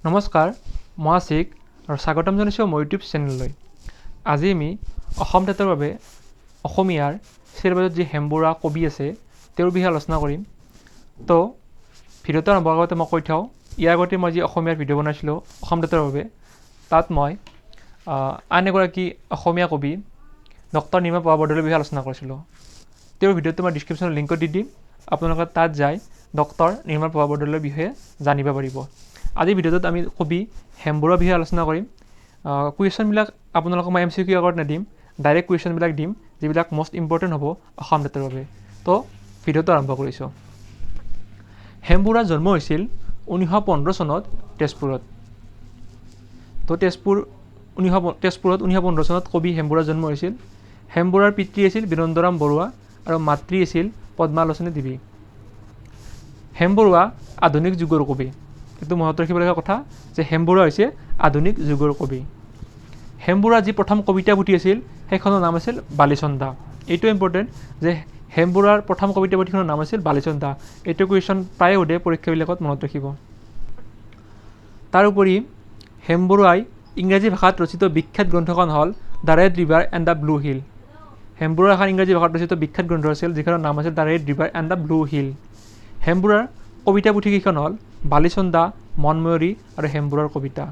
নমস্কাৰ মই আশিক আৰু স্বাগতম জনাইছোঁ মোৰ ইউটিউব চেনেললৈ। আজি আমি অসম টেটৰ বাবে অসমীয়াৰ চিলেবাছত যি হেমবুঢ়া কবি আছে তেওঁৰ বিষয়ে আলোচনা কৰিম। তো ভিডিঅ'টো আৰম্ভ কৰাৰ আগতে মই কৈ থওঁ, ইয়াৰ আগতে মই যি অসমীয়াৰ ভিডিঅ' বনাইছিলোঁ অসম টেটৰ বাবে, তাত মই আন এগৰাকী অসমীয়া কবি ডক্টৰ নিৰ্মল প্ৰভা বৰদলৈৰ বিষয়ে আলোচনা কৰিছিলোঁ। তেওঁৰ ভিডিঅ'টো মই ডিছক্ৰিপশ্যনত লিংকত দি দিম, আপোনালোকে তাত যাই ডক্টৰ নিৰ্মল প্ৰভা বৰদলৈৰ বিষয়ে জানিব পাৰিব। আজিৰ ভিডিঅ'টোত আমি কবি হেমবুঢ়াৰ বিষয়ে আলোচনা কৰিম। কুৱেশ্যনবিলাক আপোনালোকক মই MCQ আগত নিদিম, ডাইৰেক্ট কুৱেশ্যনবিলাক দিম যিবিলাক মষ্ট ইম্পৰ্টেণ্ট হ'ব অসম টেটৰ বাবে। তো ভিডিঅ'টো আৰম্ভ কৰিছোঁ। হেমবুঢ়াৰ জন্ম হৈছিল 1915 চনত তেজপুৰত। তো তেজপুৰত 1915 চনত কবি হেমবুঢ়াৰ জন্ম হৈছিল। হেমবুঢ়াৰ পিতৃ আছিল বিনন্দৰাম বৰুৱা আৰু মাতৃ আছিল পদ্মালোচনী দেৱী। হেমবুঢ়া আধুনিক যুগৰ কবি। এইটো মনত ৰাখিবলগীয়া কথা যে হেমবুঢ়া হৈছে আধুনিক যুগৰ কবি। হেমবুঢ়াৰ যি প্ৰথম কবিতা পুথি আছিল সেইখনৰ নাম আছিল বালিচন্দা। এইটো ইম্পৰ্টেণ্ট যে হেমবুঢ়াৰ প্ৰথম কবিতা পুথিখনৰ নাম আছিল বালিচন্দা। এইটো কুৱেশ্যন প্ৰায়ে সোধে পৰীক্ষাবিলাকত, মনত ৰাখিব। তাৰোপৰি হেমবুঢ়াই ইংৰাজী ভাষাত ৰচিত বিখ্যাত গ্ৰন্থখন হ'ল the red river and the blue hill. হেমবুঢ়াৰ এখন ইংৰাজী ভাষাত ৰচিত বিখ্যাত গ্ৰন্থ আছিল যিখনৰ নাম আছিল the red river and the blue hill. হেমবুঢ়াৰ কবিতা পুথিকেইখন হ'ল বালিচন্দা, মনময়ূৰী আৰু হেমবুঢ়াৰ কবিতা।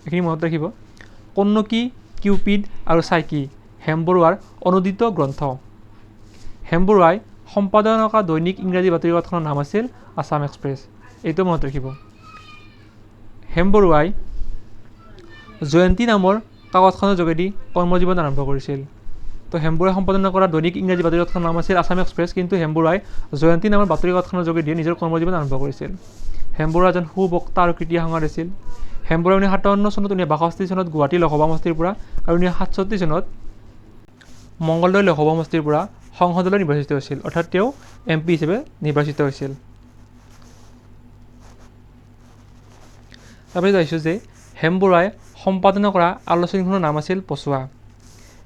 এইখিনি মনত ৰাখিব। কন্নকী, কিউপিড আৰু চাইকি হেমবুঢ়াৰ অনুদিত গ্ৰন্থ। হেমবুঢ়াই সম্পাদনা কৰা দৈনিক ইংৰাজী বাতৰি কাকতখনৰ নাম আছিল আছাম এক্সপ্ৰেছ। এইটো মনত ৰাখিব। হেমবুঢ়াই জয়ন্তী নামৰ কাকতখনৰ যোগেদি কৰ্মজীৱন আৰম্ভ কৰিছিল। তো হেমবুঢ়াই সম্পাদনা কৰা দৈনিক ইংৰাজী বাতৰি কাকতখনৰ নাম আছিল আছাম এক্সপ্ৰেছ, কিন্তু হেমবুঢ়াই জয়ন্তী নামৰ বাতৰি কাকতখনৰ যোগেদি নিজৰ কৰ্মজীৱন আৰম্ভ কৰিছিল। হেমবুঢ়া এজন সুবক্তা আৰু কৃতি সংঘাত আছিল। হেমবুঢ়াই 1957 চনত 1962 চনত গুৱাহাটী লোকসভা সমষ্টিৰ পৰা আৰু 1967 চনত মংগলদৈ লোকসভা সমষ্টিৰ পৰা সংসদলৈ নিৰ্বাচিত হৈছিল, অৰ্থাৎ তেওঁ MP হিচাপে নিৰ্বাচিত হৈছিল। তাৰপিছত আহিছোঁ যে হেমবুঢ়াই সম্পাদনা কৰা আলোচনীখনৰ নাম আছিল পছোৱা।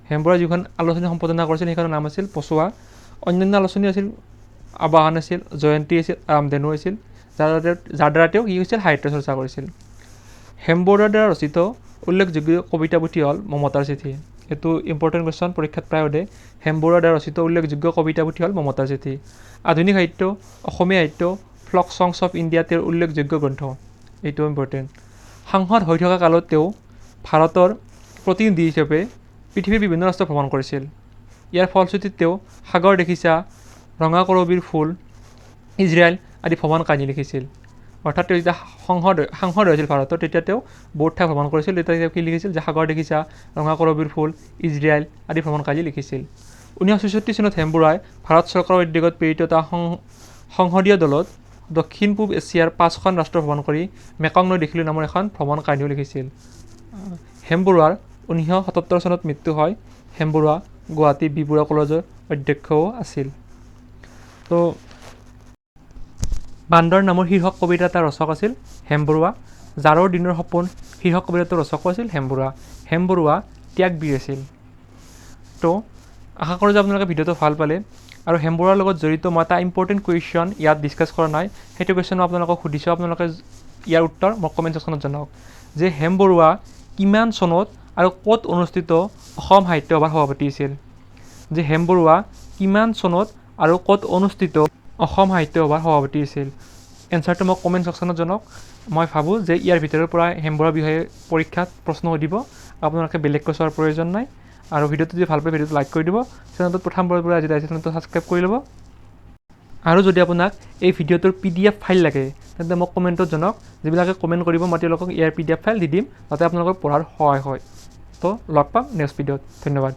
হেমবুঢ়াই যিখন আলোচনী সম্পাদনা কৰিছিল সেইখনৰ নাম আছিল পছোৱা। অন্যান্য আলোচনী আছিল আবাহন আছিল, জয়ন্তী আছিল, ৰামধেনু আছিল, যাৰ দ্বাৰা তেওঁ কি হৈছিল সাহিত্য চৰ্চা কৰিছিল। হেমবুঢ়াৰ দ্বাৰা ৰচিত উল্লেখযোগ্য কবিতা পুথি হ'ল মমতাৰ চিঠি। এইটো ইম্পৰ্টেণ্ট কুৱেশ্যন, পৰীক্ষাত প্ৰায় সোধে। হেমবুঢ়াৰ দ্বাৰা ৰচিত উল্লেখযোগ্য কবিতা পুথি হ'ল মমতাৰ চিঠি। আধুনিক সাহিত্য, অসমীয়া সাহিত্য, ফ্লক ছংছ অফ ইণ্ডিয়া তেওঁৰ উল্লেখযোগ্য গ্ৰন্থ। এইটো ইম্পৰ্টেণ্ট। সাংসদ হৈ থকা কালত তেওঁ ভাৰতৰ প্ৰতিনিধি হিচাপে পৃথিৱীৰ বিভিন্ন ৰাষ্ট্ৰ ভ্ৰমণ কৰিছিল। ইয়াৰ ফলশ্ৰুতিত তেওঁ সাগৰ দেখিছা, ৰঙা কৰবীৰ ফুল, ইজৰাইল আদি ভ্ৰমণ কাহিনী লিখিছিল। অৰ্থাৎ তেওঁ যেতিয়া সাংসদ হৈছিল ভাৰতৰ, তেতিয়া তেওঁ বহুত ঠাই ভ্ৰমণ কৰিছিল। তেতিয়া তেওঁ কি লিখিছিল যে সাগৰ দেখিছা, ৰঙা কৰবীৰ ফুল, ইজৰাইল আদি ভ্ৰমণ কাহিনী লিখিছিল। 1966 চনত হেমবুঢ়াই ভাৰত চৰকাৰৰ উদ্যোগত প্ৰেৰিত এটা সংসদীয় দলত দক্ষিণ পূব এছিয়াৰ 5খন ৰাষ্ট্ৰ ভ্ৰমণ কৰি মেকং নৈ দেখিলোঁ নামৰ এখন ভ্ৰমণ কাহিনীও লিখিছিল। হেমবুঢ়াৰ 1977 চনত মৃত্যু হয়। হেমবুঢ়া গুৱাহাটী বি বৰুৱা কলেজৰ অধ্যক্ষও আছিল। তো বান্দৰ নামৰ শীৰ্ষক কবিতা এটা ৰচক আছিল হেমবুঢ়া। জাৰৰ দিনৰ সপোন শীৰ্ষক কবিতাটোৰ ৰচকো আছিল হেমবুঢ়া। হেমবুঢ়া ত্যাগবীৰ আছিল। তো আশা কৰোঁ যে আপোনালোকে ভিডিঅ'টো ভাল পালে। আৰু হেমবুঢ়াৰ লগত জড়িত মই এটা ইম্পৰ্টেণ্ট কুৱেশ্যন ইয়াত ডিছকাছ কৰা নাই, সেইটো কুৱেশ্যন মই আপোনালোকক সুধিছোঁ। আপোনালোকে ইয়াৰ উত্তৰ মোক কমেণ্ট ছেকশ্যনত জনাওক যে হেমবুঢ়া কিমান চনত আৰু ক'ত অনুষ্ঠিত অসম সাহিত্য সভাৰ সভাপতি আছিল। যে হেমবুঢ়া কিমান চনত আৰু ক'ত অনুষ্ঠিত অসম সাহিত্য সভাৰ সভাপতি আছিল। এনচাৰটো মোক কমেণ্ট ছেকশ্যনত জনাওক। মই ভাবোঁ যে ইয়াৰ ভিতৰৰ পৰা হেমবুঢ়াৰ বিষয়ে পৰীক্ষাত প্ৰশ্ন সুধিব, আপোনালোকে বেলেগকৈ চোৱাৰ প্ৰয়োজন নাই। আৰু ভিডিঅ'টো যদি ভাল পায় ভিডিঅ'টো লাইক কৰি দিব। চেনেলটোত প্ৰথমবাৰৰ পৰা আজি চেনেলটো ছাবস্ক্ৰাইব কৰি ল'ব। আৰু যদি আপোনাক এই ভিডিঅ'টোৰ PDF ফাইল লাগে তেন্তে মোক কমেণ্টত জনাওক। যিবিলাকে কমেণ্ট কৰিব মই তেওঁলোকক ইয়াৰ PDF ফাইল দি দিম, যাতে আপোনালোকৰ পঢ়াৰ সহায় হয়। তো লগ পাম নেক্সট ভিডিঅ'ত। ধন্যবাদ।